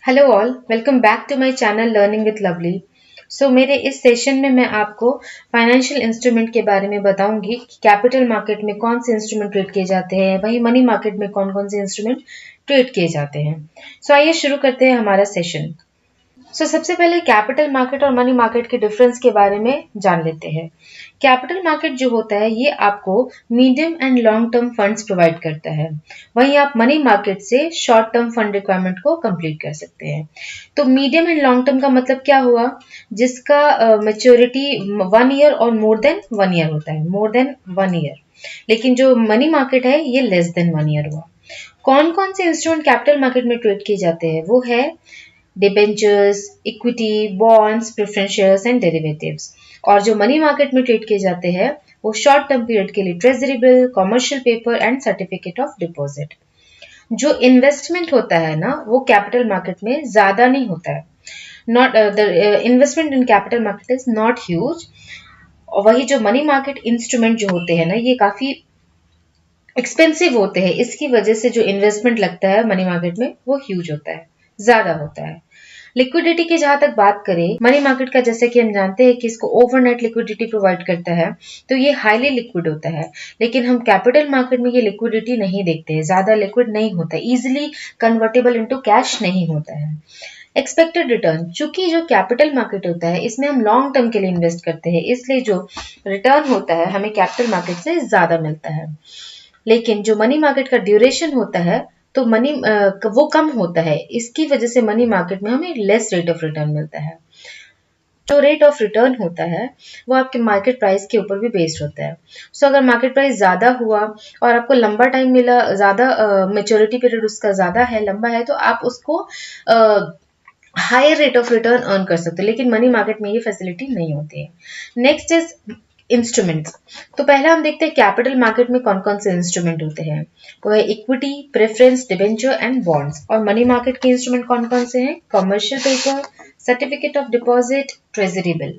Hello all, welcome back to my channel learning with lovely. मेरे इस session में मैं आपको फाइनेंशियल इंस्ट्रूमेंट के बारे में बताऊंगी कि कैपिटल मार्केट में कौन से इंस्ट्रूमेंट ट्रेड किए जाते हैं, वहीं मनी मार्केट में कौन कौन से इंस्ट्रूमेंट ट्रेड किए जाते हैं। आइए शुरू करते हैं हमारा सेशन। सबसे पहले कैपिटल मार्केट और मनी मार्केट के डिफरेंस के बारे में जान लेते हैं। कैपिटल मार्केट जो होता है ये आपको medium and long term funds provide करता है, वहीं आप मनी मार्केट से शॉर्ट टर्म फंड रिक्वायरमेंट को कंप्लीट कर सकते हैं। तो मीडियम एंड लॉन्ग टर्म का मतलब क्या हुआ? जिसका मैच्योरिटी 1 ईयर और मोर देन 1 ईयर होता है, मोर देन 1 ईयर। लेकिन जो मनी मार्केट है ये लेस देन 1 ईयर हुआ। कौन कौन से इंस्ट्रूमेंट कैपिटल मार्केट में ट्रेड किए जाते हैं? वो है debentures, equity, bonds, preference shares and derivatives. और जो मनी मार्केट में ट्रेड किए जाते हैं वो शॉर्ट टर्म पीरियड के लिए treasury bill, commercial paper and certificate of deposit. जो इन्वेस्टमेंट होता है ना वो कैपिटल मार्केट में ज्यादा नहीं होता है। Not the investment in capital market is not huge. और वही जो मनी मार्केट इंस्ट्रूमेंट जो होते हैं ना ये काफी एक्सपेंसिव होते हैं, इसकी वजह से जो इन्वेस्टमेंट लगता है मनी मार्केट में वो ह्यूज होता है, ज्यादा होता है। लिक्विडिटी की जहां तक बात करें, मनी मार्केट का जैसे कि हम जानते हैं कि इसको ओवरनाइट लिक्विडिटी प्रोवाइड करता है, तो ये हाईली लिक्विड होता है। लेकिन हम कैपिटल मार्केट में ये लिक्विडिटी नहीं देखते हैं, ज्यादा लिक्विड नहीं होता, इजिली कन्वर्टेबल इनटू कैश नहीं होता है। एक्सपेक्टेड रिटर्न, चूंकि जो कैपिटल मार्केट होता है इसमें हम लॉन्ग टर्म के लिए इन्वेस्ट करते हैं, इसलिए जो रिटर्न होता है हमें कैपिटल मार्केट से ज्यादा मिलता है। लेकिन जो मनी मार्केट का ड्यूरेशन होता है तो वो कम होता है, इसकी वजह से मनी मार्केट में हमें लेस रेट ऑफ रिटर्न मिलता है। जो रेट ऑफ रिटर्न होता है वो आपके मार्केट प्राइस के ऊपर भी बेस्ड होता है। अगर मार्केट प्राइस ज्यादा हुआ और आपको लंबा टाइम मिला, ज्यादा मेच्योरिटी पीरियड उसका ज्यादा है, लंबा है, तो आप उसको higher rate of return earn कर सकते हो। लेकिन मनी मार्केट में ये फैसिलिटी नहीं होती है। Next is instruments. तो पहला हम देखते हैं कैपिटल मार्केट में कौन कौन से इंस्ट्रूमेंट होते हैं। वो है equity, preference, debenture and bonds. और मनी मार्केट के इंस्ट्रूमेंट कौन कौन से हैं? Commercial paper, certificate of deposit, treasury bill.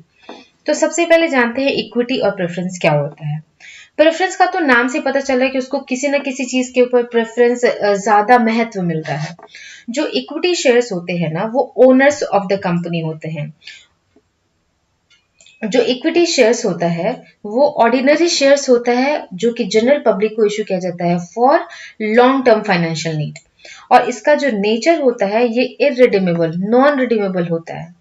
तो सबसे पहले जानते हैं इक्विटी और प्रेफरेंस क्या होता है। प्रेफरेंस का तो नाम से पता चल रहा है कि उसको किसी न किसी चीज के ऊपर प्रेफरेंस, ज्यादा महत्व मिलता है। जो इक्विटी शेयर्स होते हैं ना वो ओनर्स ऑफ द कंपनी होते हैं। जो इक्विटी शेयर्स होता है वो ऑर्डिनरी शेयर्स होता है जो कि जनरल पब्लिक को इश्यू किया जाता है for long term financial need. और इसका जो नेचर होता है ये इररिडीमेबल, नॉन रिडीमेबल होता है।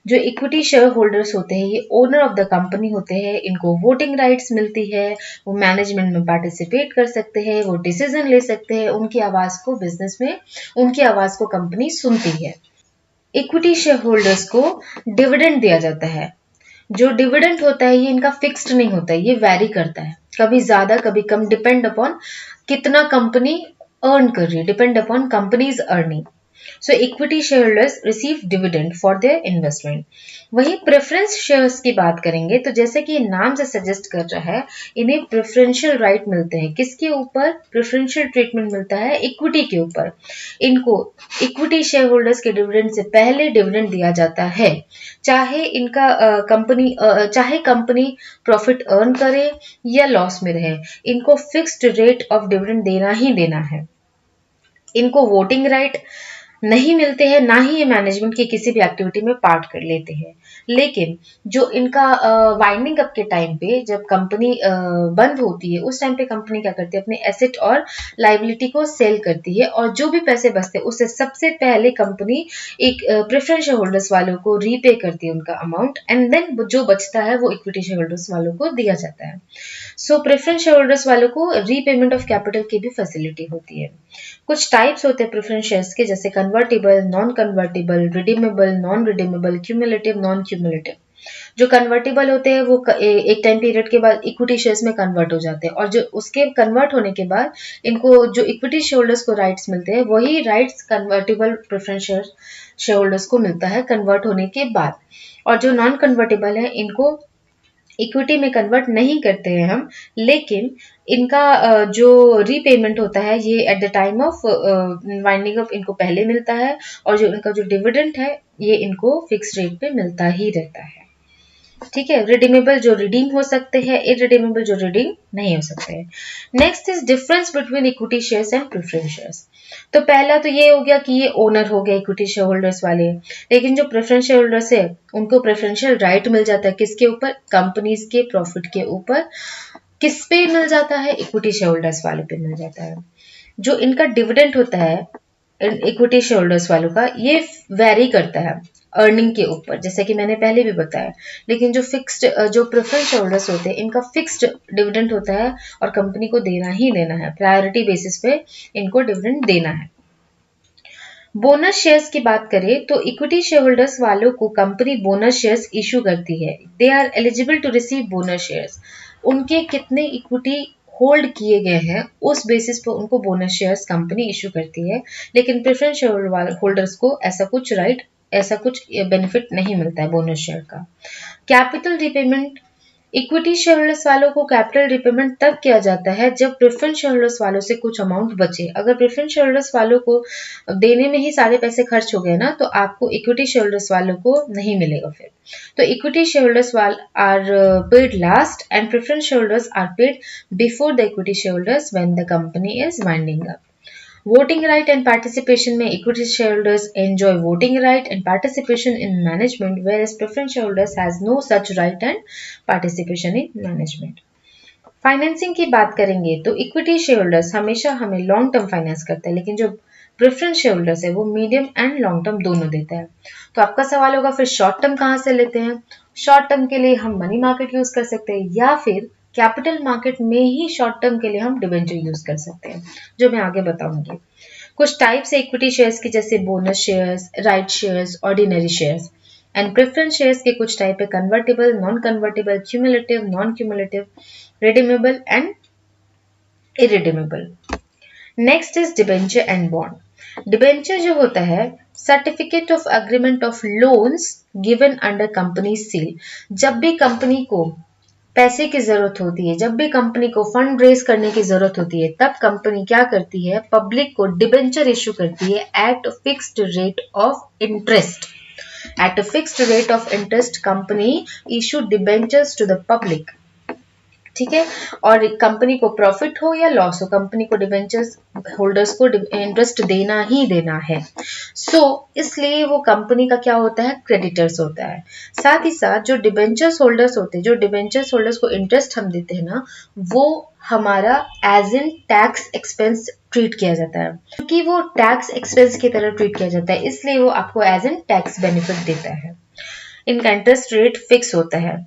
जो इक्विटी शेयर होल्डर्स होते हैं ये ओनर ऑफ द कंपनी होते हैं, इनको वोटिंग राइट्स मिलती है, वो मैनेजमेंट में पार्टिसिपेट कर सकते हैं, वो डिसीजन ले सकते हैं, उनकी आवाज को बिजनेस में, उनकी आवाज को कंपनी सुनती है। इक्विटी शेयर होल्डर्स को डिविडेंड दिया जाता है। जो डिविडेंड होता है ये इनका फिक्स्ड नहीं होता है, ये वैरी करता है, कभी ज्यादा कभी कम, डिपेंड अपॉन कितना कंपनी अर्न कर रही है, depend upon companies earning. Equity shareholders receive dividend for their investment. वही प्रेफरेंस शेयर्स की बात करेंगे तो जैसे कि नाम से सजेस्ट कर रहा है, इन्हें प्रेफरेंशियल राइट मिलते हैं। किसके ऊपर प्रेफरेंशियल ट्रीटमेंट मिलता है? इक्विटी के ऊपर। इनको इक्विटी शेयर होल्डर्स के डिविडेंड से पहले डिविडेंड दिया जाता है, चाहे इनका चाहे कंपनी प्रॉफिट अर्न करे या लॉस में रहे, इनको फिक्स्ड रेट ऑफ डिविडेंड देना ही देना है। इनको वोटिंग राइट नहीं मिलते हैं, ना ही ये मैनेजमेंट की किसी भी एक्टिविटी में पार्ट कर लेते हैं। लेकिन जो इनका वाइंडिंग अप के टाइम पे जब कंपनी बंद होती है उस टाइम पे कंपनी क्या करती है? अपने एसेट और लाइबिलिटी को सेल करती है और जो भी पैसे बचते हैं उससे सबसे पहले कंपनी एक प्रेफरेंस शेयर होल्डर्स वालों को रीपे करती है उनका अमाउंट, एंड देन जो बचता है वो इक्विटी शेयर होल्डर्स वालों को दिया जाता है। प्रेफरेंस शेयर होल्डर्स वालों को रीपेमेंट ऑफ कैपिटल की भी फैसिलिटी होती है। कुछ टाइप्स होते हैं प्रेफरेंस शेयर्स के, जैसे convertible, non convertible, redeemable, non redeemable, cumulative, non cumulative. जो कन्वर्टेबल होते हैं वो एक टाइम पीरियड के बाद इक्विटी शेयर्स में कन्वर्ट हो जाते हैं, और जो उसके कन्वर्ट होने के बाद इनको जो इक्विटी शेयर होल्डर्स को राइट्स मिलते हैं वही rights convertible preference share holders को मिलता है कन्वर्ट होने के बाद। और जो नॉन कन्वर्टेबल है इनको इक्विटी में कन्वर्ट नहीं करते हैं हम, लेकिन इनका जो रीपेमेंट होता है ये at the time of winding up इनको पहले मिलता है, और जो इनका जो डिविडेंड है ये इनको फिक्स रेट पे मिलता ही रहता है। ठीक है, रिडीमेबल जो रिडीम हो सकते हैं, इरिडीमेबल जो रिडीम नहीं हो सकते हैं। Next is difference between equity shares and preference shares. तो पहला तो ये हो गया कि ये ओनर हो गया इक्विटी शेयर होल्डर्स वाले, लेकिन जो प्रेफरेंस शेयर होल्डर्स है उनको प्रेफरेंशियल राइट मिल जाता है किसके ऊपर, कंपनीज के प्रॉफिट के ऊपर। किस पे मिल जाता है, इक्विटी शेयर होल्डर्स वालों पे मिल जाता है। जो इनका डिविडेंड होता है इक्विटी शेयर होल्डर्स वालों का, ये वेरी करता है अर्निंग के ऊपर, जैसे कि मैंने पहले भी बताया। लेकिन जो फिक्स्ड जो प्रेफरेंस शेयर होल्डर्स होते हैं इनका फिक्स्ड डिविडेंड होता है और कंपनी को देना ही देना है, प्रायोरिटी बेसिस पे इनको डिविडेंड देना है। बोनस शेयर्स की बात करें तो इक्विटी शेयर होल्डर्स वालों को कंपनी बोनस शेयर्स इशू करती है। They are eligible to receive bonus shares. उनके कितने इक्विटी होल्ड किए गए हैं उस बेसिस पर उनको बोनस शेयर्स कंपनी इशू करती है। लेकिन प्रेफरेंस शेयर होल्डर्स को ऐसा कुछ राइट, ऐसा कुछ बेनिफिट नहीं मिलता है बोनस शेयर का। Capital repayment, equity share holders वालों को कैपिटल रिपेमेंट तब किया जाता है जब प्रेफरेंस शेयर होल्डर्स वालों से कुछ अमाउंट बचे। अगर प्रेफरेंस शेयर होल्डर्स वालों को देने में ही सारे पैसे खर्च हो गए ना, तो आपको इक्विटी शेयर होल्डर्स वालों को नहीं मिलेगा फिर। तो equity share holders are paid last and preference share holders are paid before the equity share holders when the company is winding up. Voting right and participation में equity shareholders enjoy voting right and participation in management, whereas preference shareholders has no such right and participation in management. Financing की बात करेंगे तो equity share holders हमेशा हमें long term finance करते हैं, लेकिन जो प्रेफरेंस शेयर होल्डर्स है वो मीडियम एंड लॉन्ग टर्म दोनों देता है। तो आपका सवाल होगा फिर शॉर्ट टर्म कहाँ से लेते हैं? शॉर्ट टर्म के लिए हम मनी मार्केट यूज कर सकते हैं या फिर कैपिटल मार्केट में ही शॉर्ट टर्म के लिए हम डिबेंचर यूज कर सकते हैं, जो मैं आगे बताऊंगी। कुछ टाइप्स है इक्विटी शेयर्स के, जैसे bonus shares, right shares, ordinary shares. And preference shares के कुछ टाइप है convertible, non convertible, cumulative, non cumulative, redeemable and irredeemable. Next is debenture and bond. Debenture जो होता है certificate of agreement of loans given under company seal. जब भी company को पैसे की जरूरत होती है, जब भी कंपनी को फंड रेज करने की जरूरत होती है, तब कंपनी क्या करती है, पब्लिक को डिबेंचर इशू करती है at fixed rate of interest. At a fixed rate of interest company issue debentures to the public. ठीक है, और कंपनी को प्रॉफिट हो या लॉस हो, कंपनी को डिबेंचर्स होल्डर्स को इंटरेस्ट देना ही देना है। इसलिए वो कंपनी का क्या होता है, क्रेडिटर्स होता है। साथ ही साथ जो डिबेंचर्स होल्डर्स होते हैं, जो डिबेंचर्स होल्डर्स को इंटरेस्ट हम देते हैं ना, वो हमारा as in tax expense treat किया जाता है। क्योंकि वो टैक्स एक्सपेंस की तरह ट्रीट किया जाता है, इसलिए वो आपको एज इन टैक्स बेनिफिट देता है। इनका इंटरेस्ट रेट फिक्स होता है।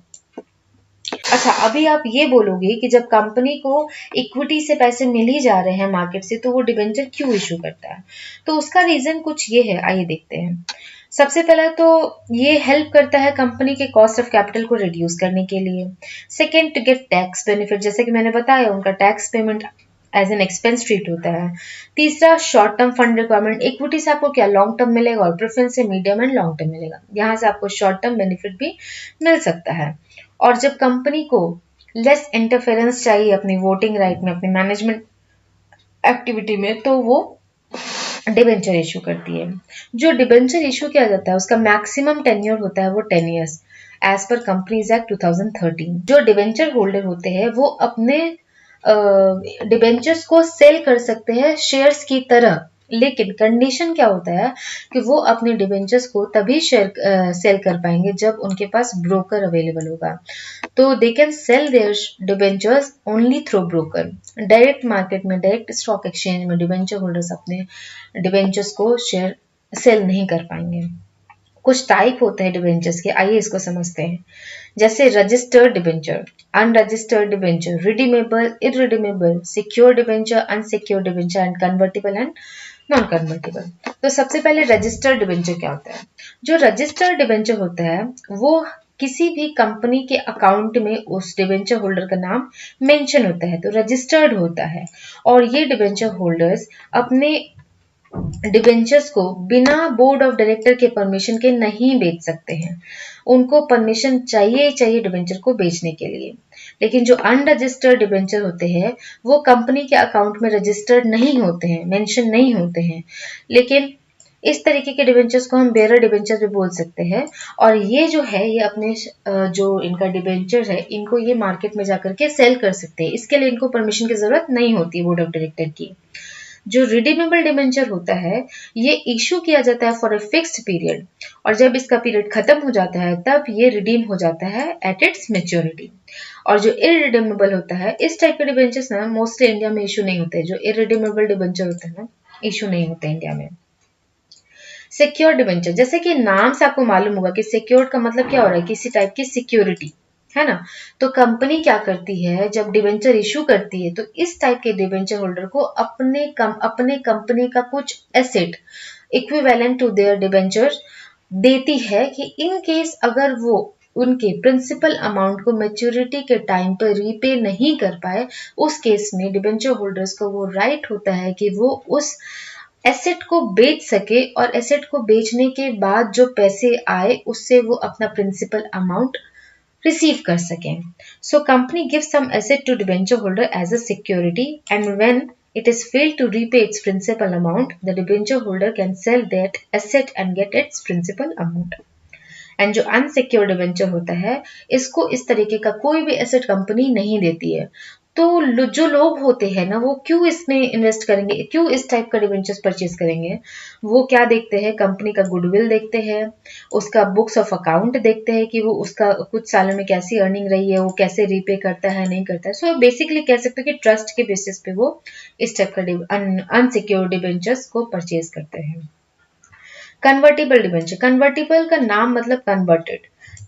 अच्छा, अभी आप ये बोलोगे कि जब कंपनी को इक्विटी से पैसे मिल ही जा रहे हैं मार्केट से, तो वो डिबेंचर क्यों इशू करता है? तो उसका रीजन कुछ ये है, आइए देखते हैं। सबसे पहला तो ये हेल्प करता है कंपनी के कॉस्ट ऑफ कैपिटल को रिड्यूस करने के लिए। Second, to get tax benefit, जैसे कि मैंने बताया उनका tax payment as an expense treat होता है। तीसरा, short term fund requirement. Equity से आपको क्या लॉन्ग टर्म मिलेगा और प्रेफरेंस से मीडियम एंड लॉन्ग टर्म मिलेगा, यहाँ से आपको शॉर्ट टर्म बेनिफिट भी मिल सकता है। और जब कंपनी को लेस इंटरफेरेंस चाहिए अपनी वोटिंग राइट में, अपनी मैनेजमेंट एक्टिविटी में, तो वो डिबेंचर इशू करती है। जो डिबेंचर इशू किया जाता है उसका मैक्सिमम टेन्योर होता है वो 10 years as per companies act 2013। जो डिबेंचर होल्डर होते हैं वो अपने डिबेंचर्स को सेल कर सकते हैं शेयर्स की तरह, लेकिन कंडीशन क्या होता है कि वो अपने डिबेंचर्स को तभी सेल कर पाएंगे जब उनके पास ब्रोकर अवेलेबल होगा। तो they can sell their debentures only through broker. Direct market में, डायरेक्ट स्टॉक एक्सचेंज में डिबेंचर होल्डर्स अपने डिबेंचर्स को शेयर सेल नहीं कर पाएंगे। कुछ टाइप होते हैं डिबेंचर्स के, आइए इसको समझते हैं। जैसे registered debenture, unregistered debenture, redeemable, irredeemable, secure debenture, unsecure debenture and convertible and non convertible. तो सबसे पहले रजिस्टर्ड डिबेंचर क्या होता है? जो रजिस्टर्ड डिबेंचर होता है वो किसी भी कंपनी के अकाउंट में उस डिबेंचर होल्डर का नाम मेंशन होता है, तो रजिस्टर्ड होता है। और ये डिबेंचर होल्डर्स अपने डिबेंचर्स को बिना बोर्ड ऑफ डायरेक्टर के परमिशन के नहीं बेच सकते हैं, उनको परमिशन चाहिए डिबेंचर को बेचने के लिए। लेकिन जो अनरजिस्टर्ड डिबेंचर होते हैं वो कंपनी के अकाउंट में रजिस्टर्ड नहीं होते हैं, मेंशन नहीं होते हैं, लेकिन इस तरीके के डिबेंचर्स को हम बेयरर डिबेंचर भी बोल सकते हैं। और ये जो है ये अपने जो इनका डिबेंचर है इनको ये मार्केट में जाकर के सेल कर सकते हैं। इसके लिए इनको परमिशन की जरूरत नहीं होती बोर्ड ऑफ डायरेक्टर की। जो रिडीमेबल डिबेंचर होता है ये इशू किया जाता है फॉर अ फिक्स्ड पीरियड, और जब इसका पीरियड खत्म हो जाता है तब ये रिडीम हो जाता है एट इट्स मेच्योरिटी। और जो इरिडीमेबल होता है इस टाइप के डिबेंचर्स ना मोस्टली इंडिया में इशू नहीं होते। जो इरिडीमेबल डिबेंचर होता है ना इशू नहीं होते इंडिया में। सिक्योर्ड डिबेंचर, जैसे कि नाम से आपको मालूम होगा कि सिक्योर्ड का मतलब क्या हो रहा है, किसी टाइप की सिक्योरिटी, है ना। तो कंपनी क्या करती है जब डिबेंचर इशू करती है तो इस टाइप के डिबेंचर होल्डर को अपने कंपनी का कुछ asset equivalent to their debenture देती है कि इन केस अगर वो उनके प्रिंसिपल अमाउंट को मैच्योरिटी के टाइम पर रीपे नहीं कर पाए, उस केस में डिबेंचर होल्डर्स को वो राइट होता है कि वो उस एसेट को बेच सके और एसेट को बेचने के बाद जो पैसे आए उससे वो अपना प्रिंसिपल अमाउंट रिसीव कर सकें। So company gives some asset to debenture holder as a security and when it is failed to repay its principal amount, the debenture holder can sell that asset and get its principal amount. And जो unsecured debenture होता है इसको इस तरीके का कोई भी asset company नहीं देती है। तो जो लोग होते हैं ना वो क्यों इसमें इन्वेस्ट करेंगे, क्यों इस टाइप का डिबेंचर्स परचेज करेंगे? वो क्या देखते हैं, कंपनी का गुडविल देखते हैं, उसका बुक्स ऑफ अकाउंट देखते हैं कि वो उसका कुछ सालों में कैसी अर्निंग रही है, वो कैसे रीपे करता है नहीं करता है। सो बेसिकली कह सकते हैं कि ट्रस्ट के बेसिस पे वो इस टाइप का अनसिक्योर्ड डिबेंचर्स को परचेज करते हैं। कन्वर्टिबल डिबेंचर, कन्वर्टिबल का नाम मतलब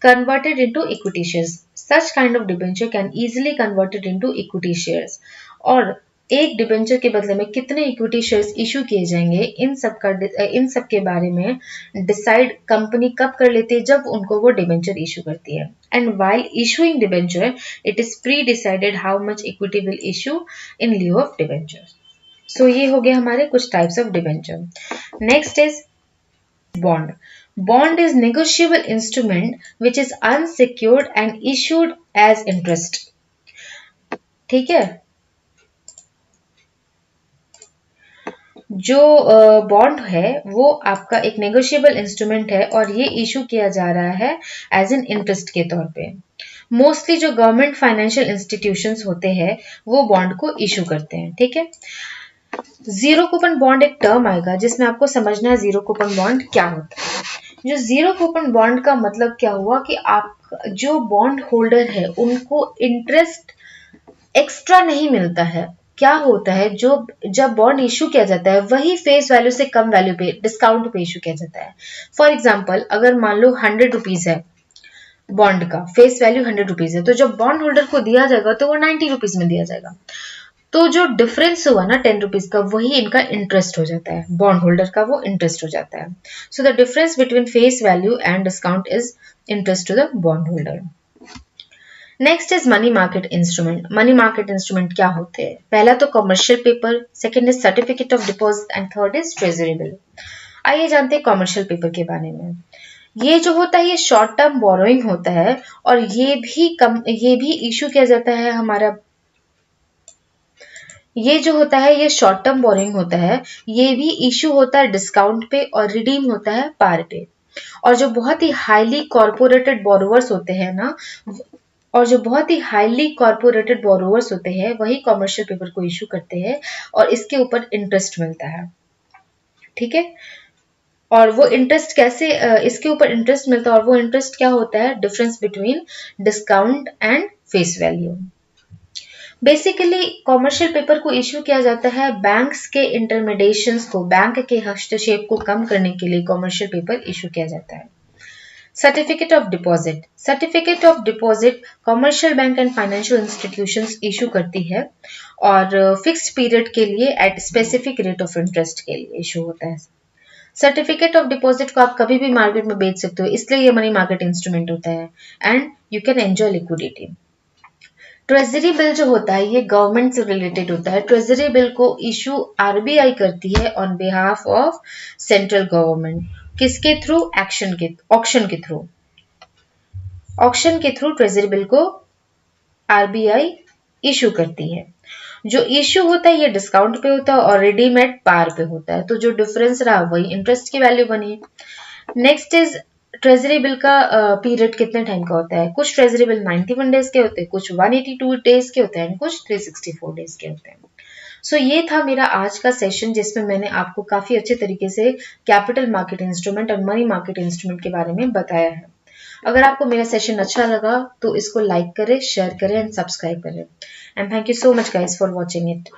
converted into equity shares. Such kind of debenture can easily converted into equity shares. और एक डिबेंचर के बदले में कितने इक्विटी शेयर्स इशू किए जाएंगे इन सब के बारे में डिसाइड कंपनी कब कर लेती है, जब उनको वो डिबेंचर इशू करती है। And while issuing debenture it is pre decided how much equity will issue in lieu of debenture. So ये हो गया हमारे कुछ types of debenture. Next is bond. Bond is negotiable instrument which is unsecured and issued as interest. ठीक है, जो bond है वो आपका एक नेगोशिएबल इंस्ट्रूमेंट है और ये इशू किया जा रहा है एज एन इंटरेस्ट के तौर पे। मोस्टली जो गवर्नमेंट फाइनेंशियल इंस्टीट्यूशंस होते हैं वो बॉन्ड को इशू करते हैं। ठीक है, जीरो कूपन बॉन्ड एक टर्म आएगा जिसमें आपको समझना है जीरो कूपन बॉन्ड क्या होता है। जो जीरो कूपन बॉन्ड का मतलब क्या हुआ कि आप जो बॉन्ड होल्डर है उनको इंटरेस्ट एक्स्ट्रा नहीं मिलता है। क्या होता है, जो जब बॉन्ड इशू किया जाता है वही फेस वैल्यू से कम वैल्यू पे डिस्काउंट पे इशू किया जाता है। फॉर एग्जाम्पल अगर मान लो 100 रुपीज है बॉन्ड का, फेस वैल्यू 100 रुपीज है, तो जब बॉन्ड होल्डर को दिया जाएगा तो वो 90 रुपीज में दिया जाएगा। तो जो डिफरेंस हुआ ना 10 रुपीज का, वही इनका इंटरेस्ट हो जाता है, बॉन्ड होल्डर का वो इंटरेस्ट हो जाता है। So the difference between face value and discount is interest to the bond holder. Next is money market instrument. Money market instrument क्या होते हैं? पहला तो commercial paper, second is certificate of deposit and third is treasury bill. आइए जानते हैं commercial paper के बारे में। ये जो होता है ये शॉर्ट टर्म बोरोइंग होता है और ये भी इशू किया जाता है हमारा, ये जो होता है ये शॉर्ट टर्म बोरोइंग होता है, ये भी इशू होता है डिस्काउंट पे और रिडीम होता है पार पे। और जो बहुत ही हाईली कॉर्पोरेटेड बोरोवर्स होते हैं ना, वही कॉमर्शियल पेपर को इशू करते हैं और इसके ऊपर इंटरेस्ट मिलता है। ठीक है, और वो इंटरेस्ट कैसे इसके ऊपर इंटरेस्ट मिलता है, और वो इंटरेस्ट क्या होता है? Difference between discount and face value. Basically commercial paper को इश्यू किया जाता है बैंक्स के इंटरमीडिएशंस को, बैंक के हस्तक्षेप को कम करने के लिए कॉमर्शियल पेपर इश्यू किया जाता है। Certificate of deposit, certificate of deposit commercial bank and financial institutions issue करती है और फिक्स्ड पीरियड के लिए at specific rate of interest के लिए इशू होता है। सर्टिफिकेट ऑफ डिपॉजिट को आप कभी भी मार्केट में बेच सकते हो, इसलिए ये मनी मार्केट इंस्ट्रूमेंट होता है and you can enjoy liquidity. Treasury bill जो होता है ये गवर्नमेंट से रिलेटेड होता है। ट्रेजरी बिल को इशू आरबीआई करती है on behalf of central government. किसके थ्रू? ऑक्शन के थ्रू ट्रेजरी बिल को आरबीआई इशू करती है। जो इश्यू होता है ये डिस्काउंट पे होता है और रिडीम एट पार पे होता है, तो जो डिफरेंस रहा वही इंटरेस्ट की वैल्यू बनी। नेक्स्ट इज ट्रेजरी बिल का पीरियड कितने टाइम का होता है। कुछ ट्रेजरी बिल 91 डेज के होते हैं, कुछ 182 डेज के होते हैं, कुछ 364 डेज के होते हैं। सो ये था मेरा आज का सेशन जिसमें मैंने आपको काफी अच्छे तरीके से कैपिटल मार्केट इंस्ट्रूमेंट और मनी मार्केट इंस्ट्रूमेंट के बारे में बताया है। अगर आपको मेरा सेशन अच्छा लगा तो इसको लाइक करें, शेयर करें एंड सब्सक्राइब करें। And thank you so much guys for watching it.